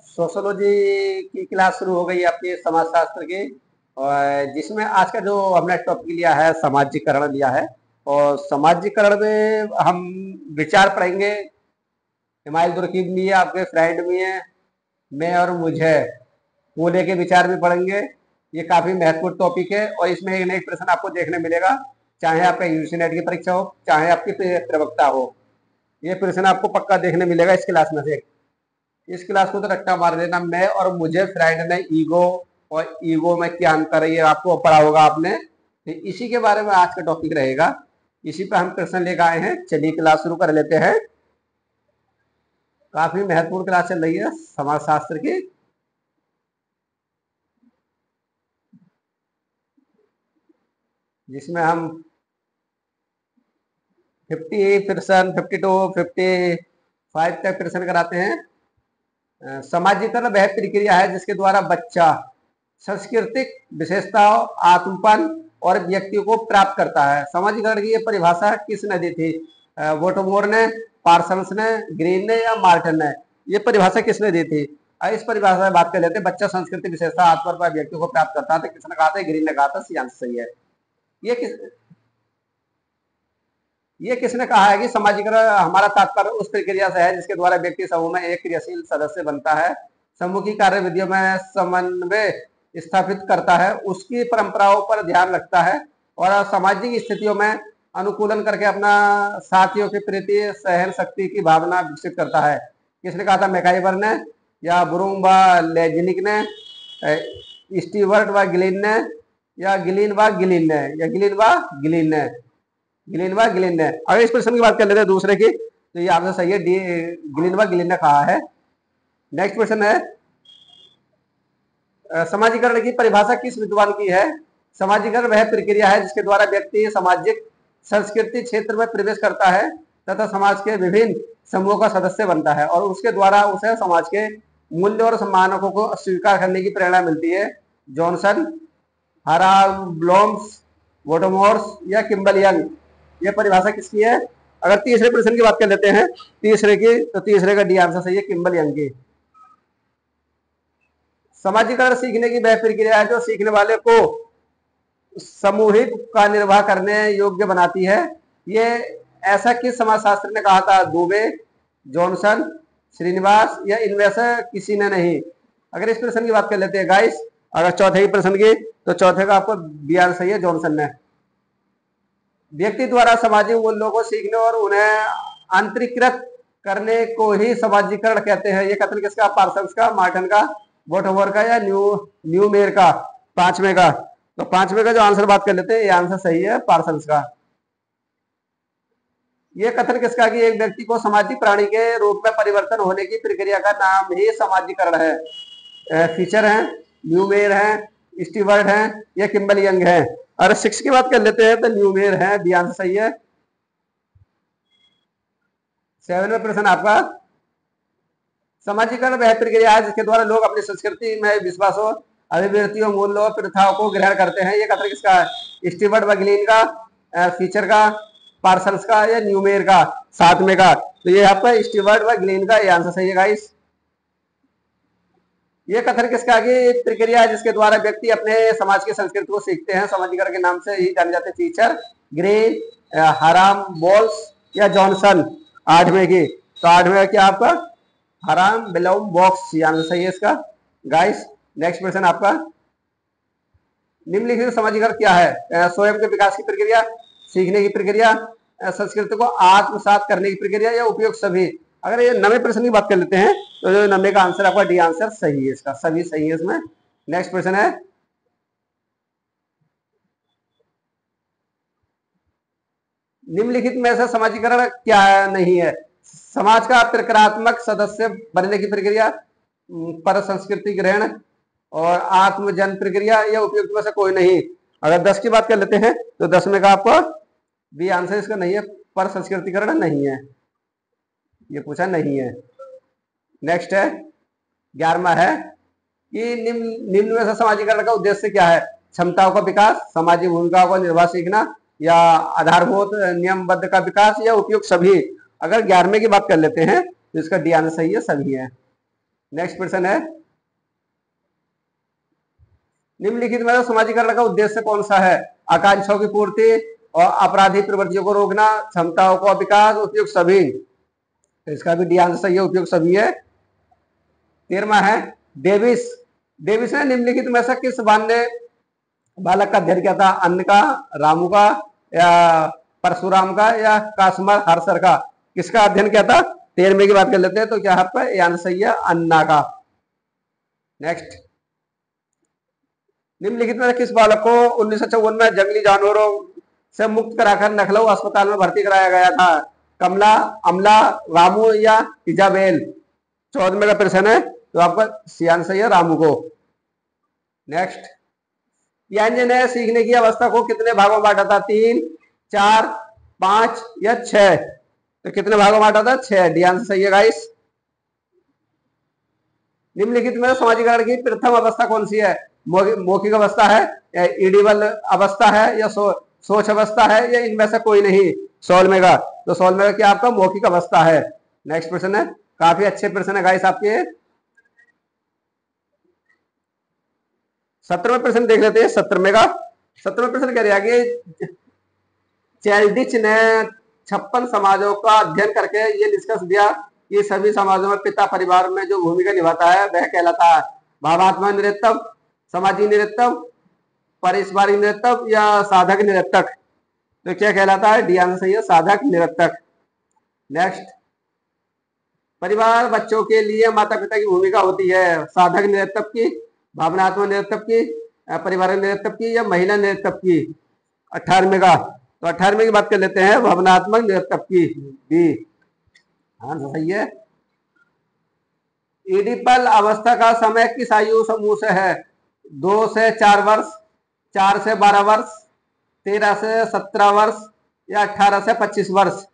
Sociology की class शुरू हो गई है आपकी समाजशास्त्र की। और जिसमें आज का जो हमने टॉपिक लिया है सामाजिकरण लिया है। और सामाजिकरण में हम विचार पढ़ेंगे। हिमायल दुर्कीब भी है, आपके फ्रेंड भी हैं, मैं और मुझे पूले के विचार भी पढ़ेंगे। ये काफी महत्वपूर्ण टॉपिक है और इसमें एक न एक प्रश्न आपको देखने मिलेगा, चाहे आपका यूजीसी नेट की परीक्षा हो चाहे आपकी प्रवक्ता हो। ये प्रश्न आपको पक्का देखने मिलेगा इस क्लास में से। इस क्लास को तो रट्टा मार देना, मैं और मुझे फ्रेंड ने ईगो और ईगो में क्या अंतर है ये आपको पढ़ा होगा आपने। तो इसी के बारे में आज का टॉपिक रहेगा, इसी पर हम प्रश्न लेकर आए हैं। चलिए क्लास शुरू कर लेते हैं। काफी महत्वपूर्ण क्लास चल रही है समाजशास्त्र की। जिसमें हम 50 प्रश्न 52 55 तक प्रश्न कराते हैं। समाजीकरण वह प्रक्रिया है जिसके द्वारा बच्चा सांस्कृतिक विशेषताओं, आत्मपन और व्यक्ति को प्राप्त करता है। समाजीकरण की ये परिभाषा किसने दी थी? वोटमोर ने, पार्सन्स ने, ग्रीन ने या मार्टिन ने? ये परिभाषा किसने दी थी? इस परिभाषा में बात कर लेते हैं। बच्चा सांस्कृतिक विशेषता, आत्मपन पर व्यक्ति को प्राप्त करता है, तो किसने कहा था? ग्रीन ने कहा था। सही है। ये किस ये किसने कहा है कि समाजीकरण हमारा तात्पर्य उस प्रक्रिया से है जिसके द्वारा व्यक्ति समूह में एक क्रियाशील सदस्य बनता है, समूह की कार्यविधियों में समन्वय स्थापित करता है, उसकी परंपराओं पर ध्यान रखता है और सामाजिक स्थितियों में अनुकूलन करके अपना साथियों के प्रति सहन शक्ति की भावना विकसित करता है। किसने कहा था? मैकाइवर ने या ब्रूम व लेजनिक ने, स्टीवर्ट व गिलिन ने या गिलिन व गिलिन ने या गिलिन व गिलिन ने? गिलिन ने। अगर इस प्रश्न की बात कर लेते हैं दूसरे की, तो ये आंसर सही है, डी गिलिन ने कहा है। नेक्स्ट क्वेश्चन है, समाजीकरण की परिभाषा किस विद्वान की है? समाजीकरण वह प्रक्रिया है जिसके द्वारा व्यक्ति सामाजिक संस्कृति क्षेत्र में प्रवेश करता है तथा समाज के विभिन्न समूहों का सदस्य बनता है और उसके द्वारा उसे समाज के मूल्य और मानकों को स्वीकार करने की प्रेरणा मिलती है। जॉनसन, ब्लॉम्स, वोटोमोर्स या किम्बल यंग? ये परिभाषा किसकी है? अगर तीसरे प्रश्न की बात कर लेते हैं तीसरे की, तो तीसरे का डी आंसर सही है, किम्बल यंग की। समाजीकरण सीखने की वह प्रक्रिया है जो सीखने वाले को सामूहिक का निर्वाह करने योग्य बनाती है। ये ऐसा किस समाजशास्त्री ने कहा था? दुबे, जॉनसन, श्रीनिवास या इनमें से किसी ने नहीं? अगर इस प्रश्न की बात कर लेते हैं गाइस, अगर चौथे की प्रश्न की, तो चौथे का आपको बी आंसर सही है, जॉनसन ने। व्यक्ति द्वारा सामाजिक मूल्यों को सीखने और उन्हें आंतरिकृत करने को ही समाजीकरण कहते हैं। ये कथन किसका? पार्सन्स का, मार्टिन का, वोटोवर का या न्यूमेर का? पांचवे का। तो पांचवे का जो आंसर बात कर लेते हैं, ये आंसर सही है, पार्सन्स का। ये कथन किसका कि एक व्यक्ति को सामाजिक प्राणी के रूप में परिवर्तन होने की प्रक्रिया का नाम ही समाजीकरण है। फीचर है, न्यूमेर है, स्टीवर्ट है या किम्बल यंग है? अरे 6 की बात कर लेते हैं तो न्यूमेर है, बी आंसर सही है। 7वां प्रश्न आपका, समाजीकरण वह प्रक्रिया है जिसके द्वारा लोग अपनी संस्कृति में विश्वासों, अभिवृत्तियों, मूल्यों और प्रथाओं को ग्रहण करते हैं। ये कथन किसका है? स्टीवर्ट व गिलिन का, फीचर का, पार्सन्स का या न्यूमेर का? 7वें का। तो ये आपका स्टीवर्ट व गिलिन का, ये आंसर सही है गाइस। ये कथन किसका है? एक प्रक्रिया है जिसके द्वारा व्यक्ति अपने समाज की संस्कृति को सीखते हैं। समाजीकरण के नाम से ही जाने जाते फीचर, ग्रीन, हराम, बॉल्स या जॉनसन? 8वें की। तो 8वें क्या आपका? हराम बिलोम बॉक्स, ये आंसर सही है इसका गाइस। नेक्स्ट क्वेश्चन आपका, निम्नलिखित समाजीकरण क्या है? स्वयं के विकास की प्रक्रिया, सीखने की प्रक्रिया, संस्कृति को आत्मसात करने की प्रक्रिया या उपयोग सभी? अगर ये 9वें प्रश्न की बात कर लेते हैं, तो जो 9वें का आंसर आपका डी आंसर सही है, इसका सभी सही है इसमें। नेक्स्ट क्वेश्चन है, निम्नलिखित में से समाजीकरण क्या है नहीं है? समाज का प्रक्रियात्मक सदस्य बनने की प्रक्रिया, पर संस्कृति ग्रहण और आत्मजन प्रक्रिया या उपयुक्त में से कोई नहीं? अगर 10 की बात कर लेते हैं, तो 10 में का आपको बी आंसर इसका नहीं है, पर संस्कृतिकरण नहीं है, ये पूछा नहीं है। नेक्स्ट है 11वां है कि निम्न में से समाजीकरण का उद्देश्य क्या है? क्षमताओं का विकास, सामाजिक भूमिकाओं का निर्वाह सीखना या आधारभूत नियमबद्ध का विकास या उपयुक्त सभी? अगर 11वें की बात कर लेते हैं तो इसका डी आंसर सही है, सभी है। नेक्स्ट प्रश्न है, निम्नलिखित में समाजीकरण का उद्देश्य कौन सा है? आकांक्षाओं की पूर्ति और आपराधिक प्रवृत्तियों को रोकना, क्षमताओं का विकास, उपयुक्त सभी। तो इसका भी डी आंसर सही है, उपयुक्त सभी है। 13वां है, डेविस डेविस ने निम्नलिखित में से किस बान्य बालक का अध्ययन किया था? अन्न का, रामू का, या परशुराम का, या कासमर हर्षर का? किसका अध्ययन किया था? 13वें की बात कर लेते हैं, तो क्या आपका ये आंसर सही है, अन्ना का। नेक्स्ट, निम्नलिखित में किस बालक को 1954 में जंगली जानवरों से मुक्त कराकर लखनऊ अस्पताल में भर्ती कराया गया था? कमला, अमला, रामू या इजाबेल? 14वें का प्रश्न है, तो आपका सी आंसर सही है, रामू को। नेक्स्ट, यान्जन ने सीखने की अवस्था को कितने भागों में बांटा था? 3, 4, 5 या 6? तो कितने भागों में बांटा था? 6। डी आंसर सही है गाइस। निम्नलिखित में समाजीकरण की प्रथम अवस्था कौन सी है? मौखिक अवस्था है, या इडिबल अवस्था है, या सोच अवस्था है, या इनमें से कोई नहीं? 16वें का, तो 16वें का क्या आपका मौखिक अवस्था है। नेक्स्ट प्रश्न है, काफी अच्छे प्रश्न है गाइस आपके। 17वें प्रश्न देख लेते हैं। 17वें का 17वें प्रश्न कह रहा है कि चैल्डिच ने 56 समाजों का अध्ययन करके ये निष्कर्ष दिया कि सभी समाजों में पिता परिवार में जो भूमिका निभाता है वह कहलाता है भावात्मक नृतत्व, सामाजिक नृतत्व, पारिवारिक नृतत्व, या साधक नृतक? तो क्या कहलाता है? डी आंसर सही है, साधक नृतक। नेक्स्ट, परिवार बच्चों के लिए माता पिता की भूमिका होती है साधक नृतक की, भावनात्मक नृतक की, पारिवारिक नृतक की, या महिला नृतक की? 18वें का, तो 18वें की बात कर लेते हैं, भावनात्मक नृतक की। बी आंसर सही है। इडिपल अवस्था का समय किस आयु समूह से है? 2 से 4 वर्ष, 4 से 12 वर्ष, 13 से 17 वर्ष, या 18 से 25 वर्ष?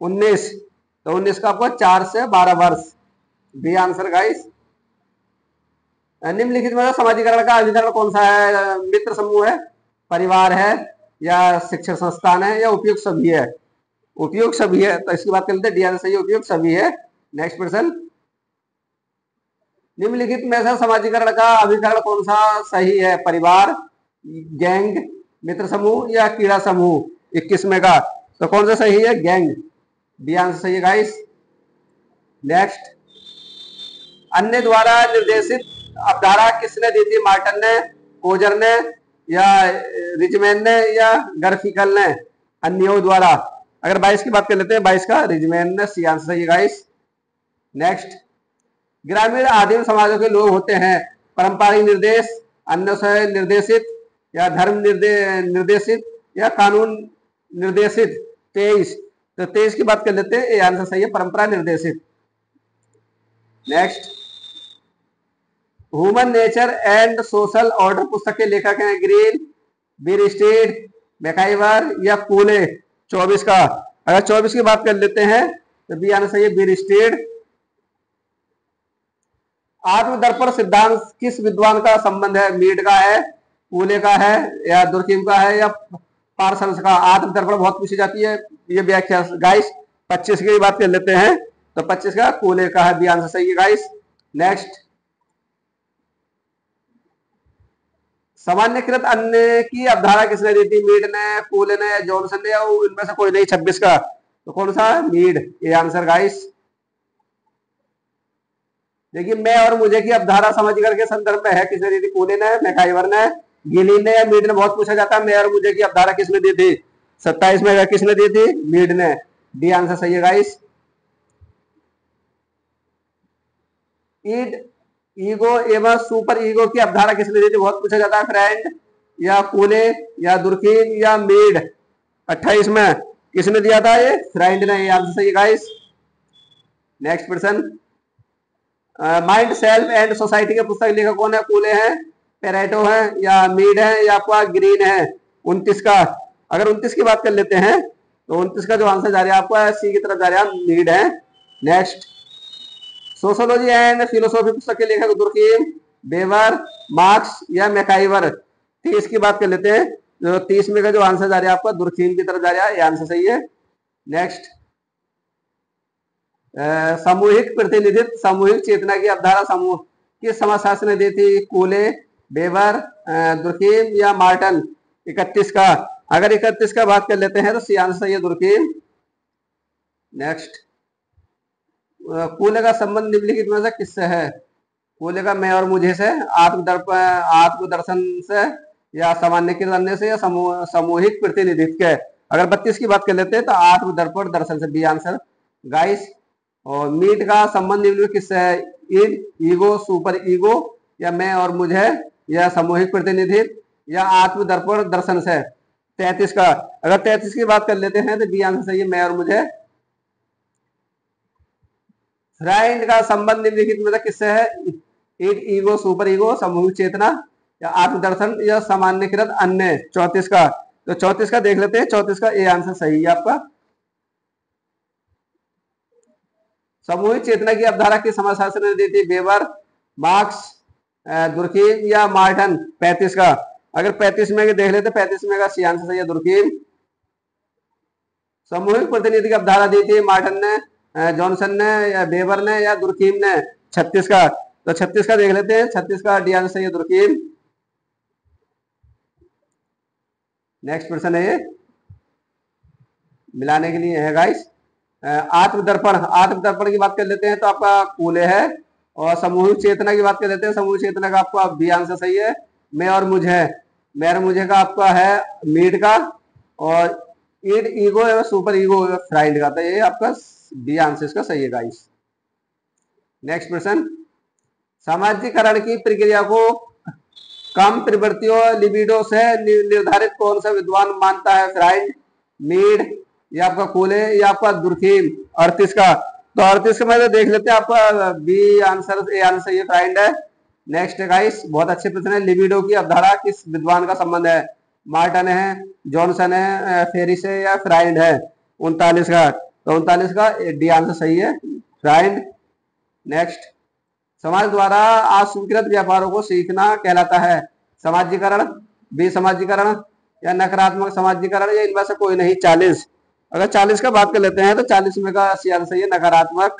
19, तो 19 का आपको 4 से 12 वर्ष। B answer guys. निम्नलिखित में समाजीकरण का अभिकरण कौन सा है? मित्र समूह है, परिवार है, या शिक्षण संस्थान है, या उपयुक्त सभी है? उपयुक्त सभी है, तो इसकी बात कर लेते हैं, डी आंसर सही है, उपयुक्त सभी है। नेक्स्ट प्रश्न, निम्नलिखित में से समाजीकरण का अभिकरण कौन सा सही है? परिवार, गैंग, मित्र समूह, या कीड़ा समूह? 21वें का, तो कौन सा सही है? गैंग। डी आंसर सही है गाइस। नेक्स्ट, अन्य द्वारा निर्देशित अवधारा किसने दी थी? मार्टन ने, कोजर ने, या रिजमैन ने, या गर्फिकल ने? अन्यों द्वारा। अगर 22 की बात कर लेते हैं, 22 का रिजमैन ने। सी आंसर सही है गाइस। नेक्स्ट, ग्रामीण आदिम समाजों के लोग होते हैं पारंपरिक निर्देश, अन्य से निर्देशित, या धर्म निर्देशित, या कानून निर्देशित? 23, तो 23 की बात कर लेते हैं, ये आंसर सही है, परंपरा निर्देशित। Next, human nature and social order पुस्तक के लेखक हैं ग्रीन, बीरस्टेड, मैकाइवर, या कूले? 24 का, अगर 24 की बात कर लेते हैं तो बी आंसर सही है, बीरस्टेड। आत्मदर्पण सिद्धांत किस विद्वान का संबंध है? मीड का है, कूले का है, या दुर्खिम का है, या पार्सल्स का? आत्मदर्पण बहुत पूछी जाती है ये व्याख्या गाइस। 25 की बात कर लेते हैं, तो 25 का कूले का है, बी आंसर सही है गाइस। नेक्स्ट, सामान्यकृत अन्य की अवधारणा किसने दी थी? मीड ने, कूले ने, जॉनसन ने, या इनमें से कोई नहीं? 26 का, तो कौन सा? मीड, ये आंसर गाइस। देखिए, मैं और मुझे की अवधारणा समाजीकरण के संदर्भ में है, किसने दी थी? कूले ने, मैकाइवर ने, गिलीन ने, या मीड ने? बहुत पूछा जाता है मैं और मुझे की अवधारणा किसने दी थी? 27 में किसने दी थी? मीड ने। डी आंसर सही है गाइस। ईड, ईगो एवं सुपर ईगो की अवधारणा किसने दी थी? बहुत पूछा जाता है, फ्रेंड, या कूले, या दुर्खिम, या मीड? 28 में किसने दिया था? ये फ्रेंड ने। ये आंसर सही है गाइस। नेक्स्ट प्रश्न, माइंड सेल्फ एंड सोसाइटी के पुस्तक लेखक कौन है? कूले हैं, पेरेटो है, या मीड है, या आपका ग्रीन है? 29 का, अगर 29 की बात कर लेते हैं तो 29 का जो आंसर जा रहा है आपका सी की तरफ जा रहा है, मीड है। नेक्स्ट, सोशोलॉजी एंड फिलोसॉफी पुस्तक के लेखक दुर्खिम, बेवर, मार्क्स, या मैकाइवर? 30 की बात कर लेते हैं, जो 30 में का जो आंसर जा रहा है आपका दुर्खिम की तरफ जा रहा है, ये आंसर सही है। नेक्स्ट, सामूहिक प्रतिनिधित्व, सामूहिक चेतना की अवधारा समूह किस समाजशास्त्र ने दी थी? कूले, वेबर, दुर्कीम या मार्टन? 31 का। अगर 31 का बात कर लेते हैं तो सी आंसर है दुर्कीम। नेक्स्ट, कूले का संबंध निम्नलिखित में से किससे है? कूले का मैं और मुझे से, आत्मदर्शन से, या सामान्यकृत अन्य से, या सामूहिक प्रतिनिधित्व के? अगर 32 की बात कर लेते हैं तो आत्मदर्पण दर्शन से, बी आंसर गाइस। और मीट का संबंध निम्न किससे है? ईगो, सुपर ईगो, या मैं और मुझे, या सामूहिक प्रतिनिधित्व, या आत्मदर्पण दर्शन से? 33 का। अगर 33 की बात कर लेते हैं तो बी आंसर सही है, मैं और मुझे। फ्राइड का संबंध निम्नलिखित में से किससे है? ईगो, सुपर ईगो, सामूहिक चेतना, या आत्मदर्शन, या सामान्यकृत अन्य? 34 का। तो 34 का देख लेते हैं। 34 का ए आंसर सही है आपका। सामूहिक चेतना की अवधारा किस समाजशास्त्र ने दी थी? वेबर, मार्क्स, दुर्कीम, या मार्टन? 35 का। अगर 35 में देख लेते 35 में का सी आंसर सही है दुर्कीम। सामूहिक प्रतिनिधि की अवधारा दी थी मार्टन ने, जॉनसन ने, या वेबर ने, या दुर्कीम ने? 36 का। तो 36 का देख लेते हैं। 36 का डी आंसर सही है दुर्कीम। नेक्स्ट प्रश्न है ये, मिलाने के लिए है गाइस। आत्मदर्पण, आत्मदर्पण की बात कर लेते हैं तो आपका कूले है। और सामूहिक चेतना की बात कर लेते हैं, सामूहिक चेतना का आपका बी आंसर सही है, मैं और मुझे। मैं और मुझे का आपका है मीट का। और ईगो है सुपर ईगो फ्राइड का। तो ये आपका बी आंसर इसका सही है गाइस। नेक्स्ट प्रश्न, सामाजिकरण की प्रक्रिया को कम प्रवृत्तियों लिबिडो से निर्धारित कौन सा विद्वान मानता है? फ्राइड, मीड, या आपका कूले, या आपका दुर्कीम? 38 का। तो 38 का मैं देख लेते हैं, आपका बी आंसर, ए आंसर ये फ्राइड है। नेक्स्ट गाइस, बहुत अच्छे प्रश्न है। लिबिडो की अवधारा किस विद्वान का संबंध है? मार्टन है, जॉनसन है, फेरिस है, या फ्राइड है? 39 का। तो 39 का डी आंसर सही है, फ्राइड। नेक्स्ट, समाज द्वारा अस्वीकृत व्यापारों को सीखना कहलाता है? समाजीकरण, विसमाजीकरण, या नकारात्मक समाजीकरण, या इनमें से कोई नहीं? 40। अगर 40 का बात कर लेते हैं तो 40 में का सही है नकारात्मक।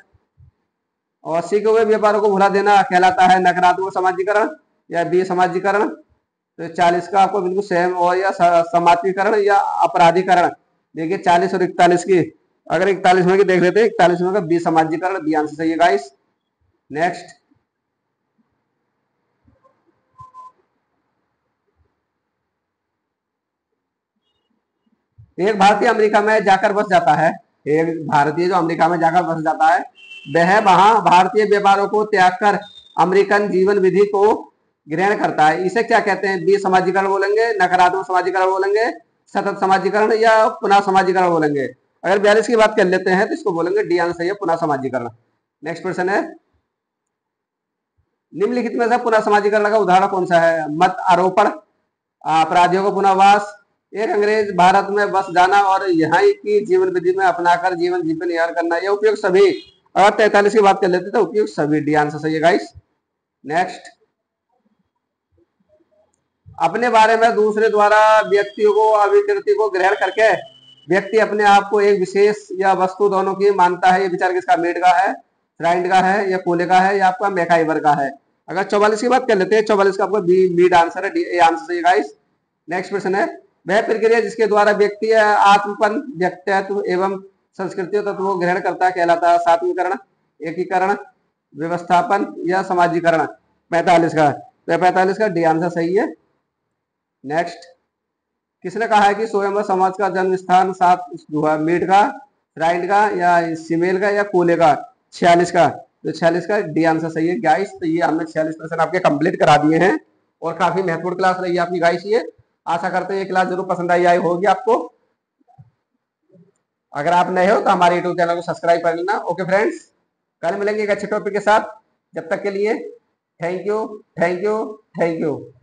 और सीखे हुए व्यापारों को भुला देना कहलाता है नकारात्मक समाजीकरण, या विसमाजीकरण? तो 40 का आपको बिल्कुल सेम, और या समाजीकरण, या अपराधीकरण? देखिए 40 और 41 की। अगर 41 में की देख लेते हैं, 41 में का विसमाजीकरण, बी आंसर सही है गाइस। नेक्स्ट, एक भारतीय अमेरिका में जाकर बस जाता है। एक भारतीय जो अमेरिका में जाकर बस जाता है, वह वहां भारतीय व्यापारों को त्याग कर अमेरिकन जीवन विधि को ग्रहण करता है। इसे क्या कहते हैं? बी समाजीकरण बोलेंगे, नकारात्मक समाजीकरण बोलेंगे, सतत समाजीकरण, या पुनः समाजीकरण बोलेंगे? अगर 42 की बात कर लेते हैं तो इसको बोलेंगे डी आंसर है पुनः समाजीकरण। नेक्स्ट क्वेश्चन है, निम्नलिखित में से पुनः समाजीकरण का उदाहरण कौन सा है? मत आरोपण, अपराधियों को पुनर्वास, एक अंग्रेज भारत में बस जाना, और यहाँ की जीवन विधि में अपनाकर जीवन जीवन यार करना, ये उपयोग सभी। अगर 43 की बात कर लेते तो उपयोग सभी, डी आंसर सही है गाइस। नेक्स्ट, अपने बारे में दूसरे द्वारा व्यक्तियों को अभिकृति को ग्रहण करके व्यक्ति अपने आप को एक विशेष या वस्तु दोनों की मानता है। ये विचार किसका? मीड का है, फ्राइड का है, या कोले का है, या आपका मैकाइवर का है? अगर 44 की बात कर लेते हैं, 44 का आपका बी मीड आंसर है, डी ए आंसर सही गाइस। नेक्स्ट क्वेश्चन है, वह प्रक्रिया जिसके द्वारा व्यक्ति आत्मपन, व्यक्तित्व एवं संस्कृति तत्व को ग्रहण करता है कहलाता है? सात्विकरण, एकीकरण, व्यवस्थापन, या समाजीकरण? 45 का। तो 45 का डी आंसर सही है। नेक्स्ट, किसने कहा है कि स्वयं समाज का जन्म स्थान सात मीट का, फ्राइड का, या सीमेल का, या कोले का? 46 का। तो 46 का डी आंसर सही है गाइस। तो ये हमने 46% आपके कंप्लीट करा दिए हैं, और काफी महत्वपूर्ण क्लास रही है आपकी गाइस ये। आशा करते हैं ये क्लास जरूर पसंद आई होगी आपको। अगर आप नए हो तो हमारे यूट्यूब चैनल को सब्सक्राइब कर लेना। ओके फ्रेंड्स, कल मिलेंगे एक अच्छे टॉपिक के साथ। जब तक के लिए thank you, thank you, thank you.